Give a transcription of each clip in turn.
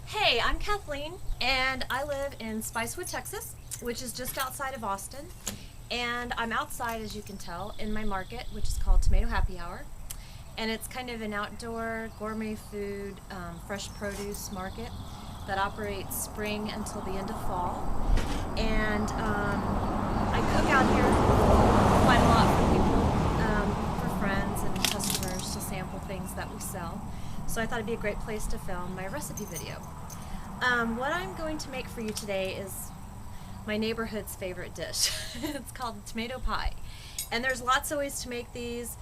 Hey, I'm Kathleen, and I live in Spicewood, Texas, which is just outside of Austin. And I'm outside, as you can tell, in my market, which is called Tomato Happy Hour. And it's kind of an outdoor gourmet food, fresh produce market that operates spring until the end of fall. And I cook out here quite a lot for people, for friends and customers to sample things that we sell. So I thought it'd be a great place to film my recipe video. What I'm going to make for you today is my neighborhood's favorite dish. It's called tomato pie. And there's lots of ways to make these.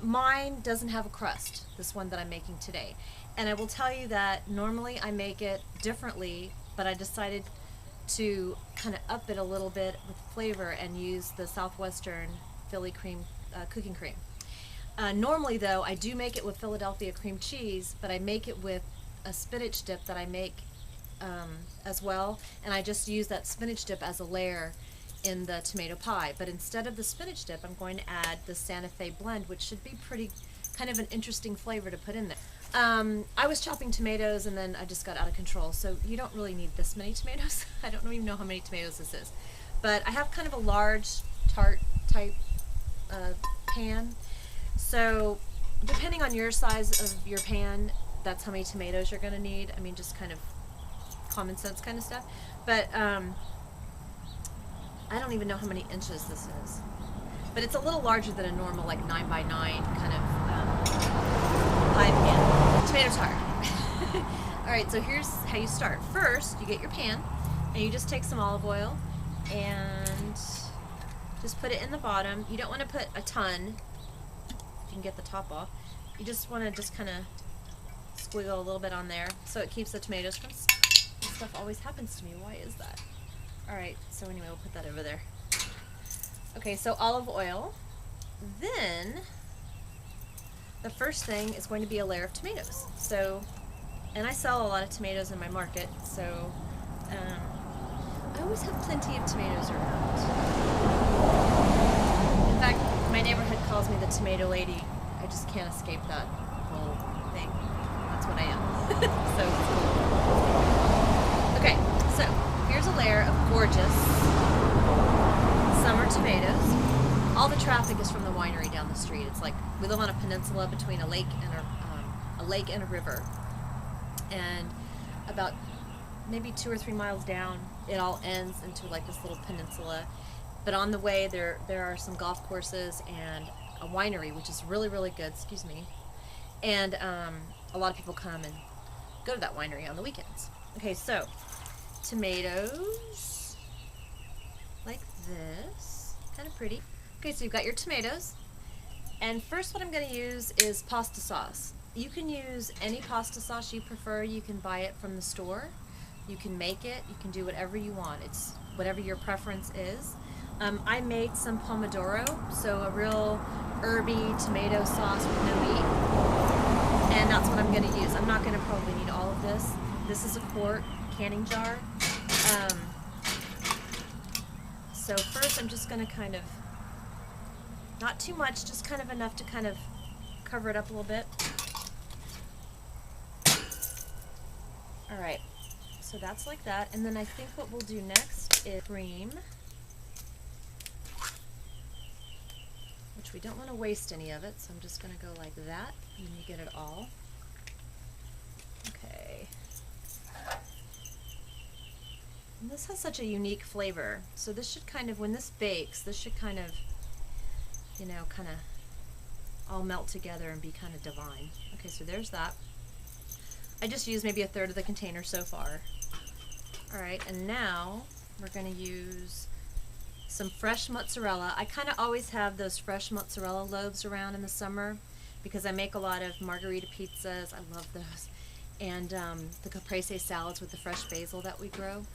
Mine doesn't have a crust, this one that I'm making today. And I will tell you that normally I make it differently, but I decided to kind of up it a little bit with flavor and use the Southwestern Philly cream cooking cream. Normally though, I do make it with Philadelphia cream cheese, but I make it with a spinach dip that I make as well, and I just use that spinach dip as a layer in the tomato pie. But instead of the spinach dip, I'm going to add the Santa Fe blend, which should be pretty kind of an interesting flavor to put in there. I was chopping tomatoes and then I just got out of control, so you don't really need this many tomatoes. I don't even know how many tomatoes this is, but I have kind of a large tart type pan. So depending on your size of your pan, that's how many tomatoes you're going to need. I mean, just kind of common sense kind of stuff. But I don't even know how many inches this is. But it's a little larger than a normal, like 9 by 9 kind of pie pan. Tomato tart. Alright, so here's how you start. First, you get your pan, and you just take some olive oil and just put it in the bottom. You don't want to put a ton. You can get the top off. You just want to just kind of squiggle a little bit on there so it keeps the tomatoes from this stuff always happens to me. Why is that? Alright, so anyway, we'll put that over there. Okay, so olive oil. Then the first thing is going to be a layer of tomatoes. So, and I sell a lot of tomatoes in my market, so I always have plenty of tomatoes around. In fact, my neighborhood calls me the tomato lady. I just can't escape that whole thing. That's what I am. So cool. Okay, so here's a layer of gorgeous summer tomatoes. All the traffic is from the winery down the street. It's like we live on a peninsula between a lake and a river, and about maybe 2 or 3 miles down, it all ends into like this little peninsula. But on the way, there are some golf courses and a winery, which is really, really good. Excuse me. And a lot of people come and go to that winery on the weekends. Okay, so tomatoes like this, kind of pretty. Okay, so you've got your tomatoes. And first what I'm going to use is pasta sauce. You can use any pasta sauce you prefer. You can buy it from the store. You can make it. You can do whatever you want. It's whatever your preference is. I made some pomodoro, so a real herby tomato sauce with no meat. And that's what I'm going to use. I'm not going to probably need all of this. This is a quart canning jar. So first I'm just going to kind of, not too much, just kind of enough to kind of cover it up a little bit. Alright, so that's like that. And then I think what we'll do next is cream, which we don't want to waste any of it, so I'm just going to go like that, and you get it all. Okay. And this has such a unique flavor, so this should kind of, when this bakes, this should kind of, you know, kind of all melt together and be kind of divine. Okay, so there's that. I just used maybe 1/3 of the container so far. Alright, and now we're going to use some fresh mozzarella. I kind of always have those fresh mozzarella loaves around in the summer because I make a lot of margarita pizzas. I love those. And the caprese salads with the fresh basil that we grow.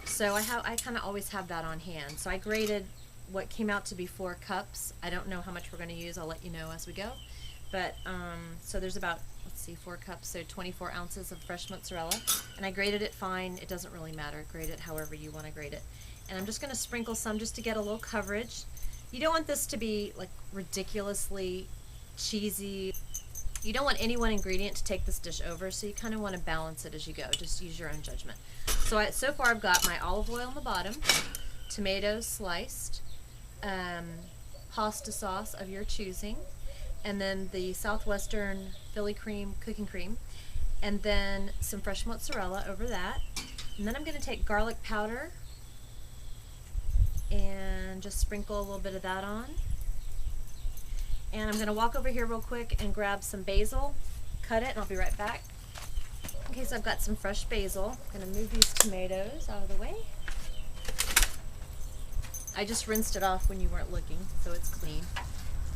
So I kind of always have that on hand. So I grated what came out to be 4 cups. I don't know how much we're going to use. I'll let you know as we go. But so there's about, let's see, 4 cups, so 24 ounces of fresh mozzarella. And I grated it fine. It doesn't really matter. Grate it however you want to grate it. And I'm just going to sprinkle some just to get a little coverage. You don't want this to be like ridiculously cheesy. You don't want any one ingredient to take this dish over, so you kind of want to balance it as you go. Just use your own judgment. So far I've got my olive oil on the bottom, tomatoes sliced, pasta sauce of your choosing, and then the Southwestern Philly cream, cooking cream, and then some fresh mozzarella over that. And then I'm going to take garlic powder and just sprinkle a little bit of that on. And I'm going to walk over here real quick and grab some basil, cut it, and I'll be right back. Okay, so I've got some fresh basil. I'm going to move these tomatoes out of the way. I just rinsed it off when you weren't looking, so it's clean.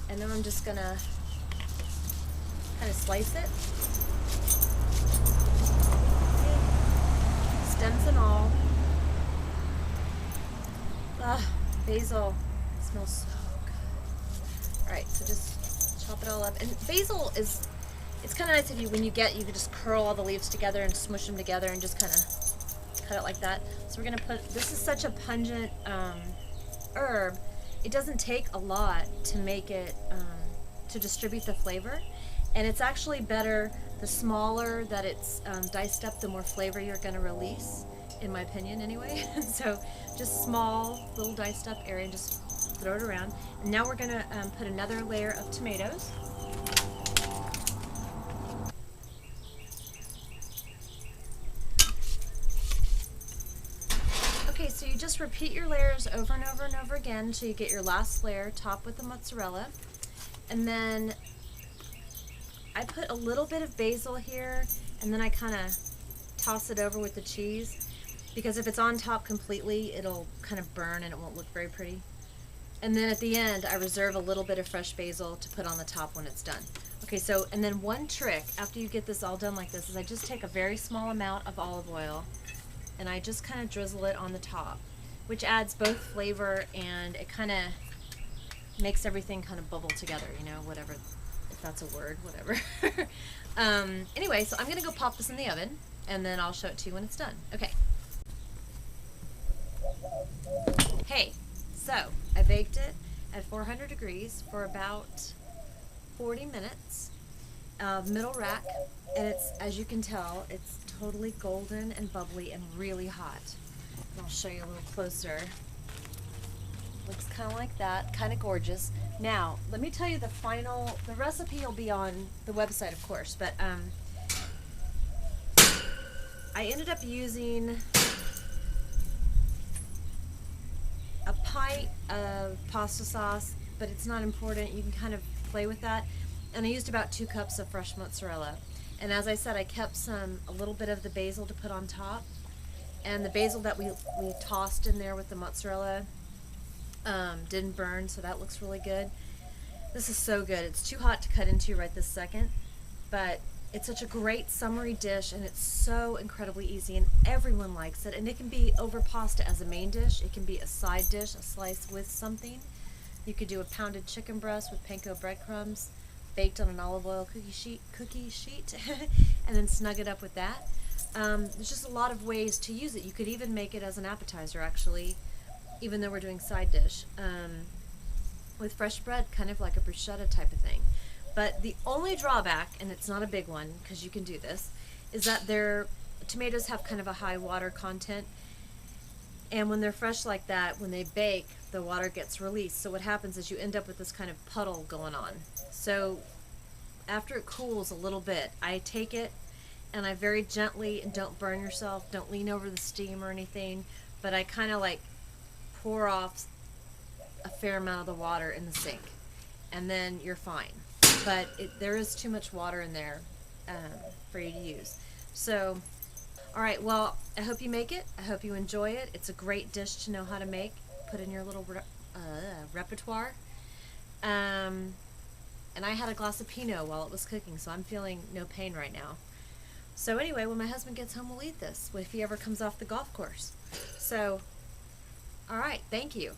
And then I'm just going to kind of slice it. Stems and all. Basil smells so good. Alright, so just chop it all up. And basil is, it's kind of nice if you, when you can just curl all the leaves together and smush them together and just kind of cut it like that. So we're going to put, this is such a pungent herb. It doesn't take a lot to make it, to distribute the flavor. And it's actually better, the smaller that it's diced up, the more flavor you're going to release, in my opinion anyway. So just small, little diced up area, and just throw it around. And now we're going to put another layer of tomatoes. Okay, so you just repeat your layers over and over and over again until you get your last layer, top with the mozzarella. And then I put a little bit of basil here, and then I kind of toss it over with the cheese, because if it's on top completely, it'll kind of burn and it won't look very pretty. And then at the end, I reserve a little bit of fresh basil to put on the top when it's done. Okay, so, and then one trick after you get this all done like this is I just take a very small amount of olive oil and I just kind of drizzle it on the top, which adds both flavor and it kind of makes everything kind of bubble together, you know, whatever, if that's a word, whatever. Anyway, so I'm going to go pop this in the oven and then I'll show it to you when it's done. Okay. Hey, so I baked it at 400 degrees for about 40 minutes, middle rack, and it's, as you can tell, it's totally golden and bubbly and really hot. And I'll show you a little closer. Looks kind of like that, kind of gorgeous. Now, let me tell you the recipe will be on the website, of course, but I ended up using a pint of pasta sauce, but it's not important. You can kind of play with that. And I used about 2 cups of fresh mozzarella. And as I said, I kept a little bit of the basil to put on top. And the basil that we tossed in there with the mozzarella didn't burn, so that looks really good. This is so good. It's too hot to cut into right this second, but it's such a great summery dish, and it's so incredibly easy, and everyone likes it. And it can be over pasta as a main dish. It can be a side dish, a slice with something. You could do a pounded chicken breast with panko breadcrumbs, baked on an olive oil cookie sheet, and then snug it up with that. There's just a lot of ways to use it. You could even make it as an appetizer, actually, even though we're doing side dish, with fresh bread, kind of like a bruschetta type of thing. But the only drawback, and it's not a big one because you can do this, is that tomatoes have kind of a high water content. And when they're fresh like that, when they bake, the water gets released. So what happens is you end up with this kind of puddle going on. So after it cools a little bit, I take it and I very gently, and don't burn yourself, don't lean over the steam or anything, but I kind of like pour off a fair amount of the water in the sink. And then you're fine. But there is too much water in there for you to use. So, all right, well, I hope you make it. I hope you enjoy it. It's a great dish to know how to make. Put in your little repertoire. And I had a glass of Pinot while it was cooking, so I'm feeling no pain right now. So anyway, when my husband gets home, we'll eat this if he ever comes off the golf course. So, all right, thank you.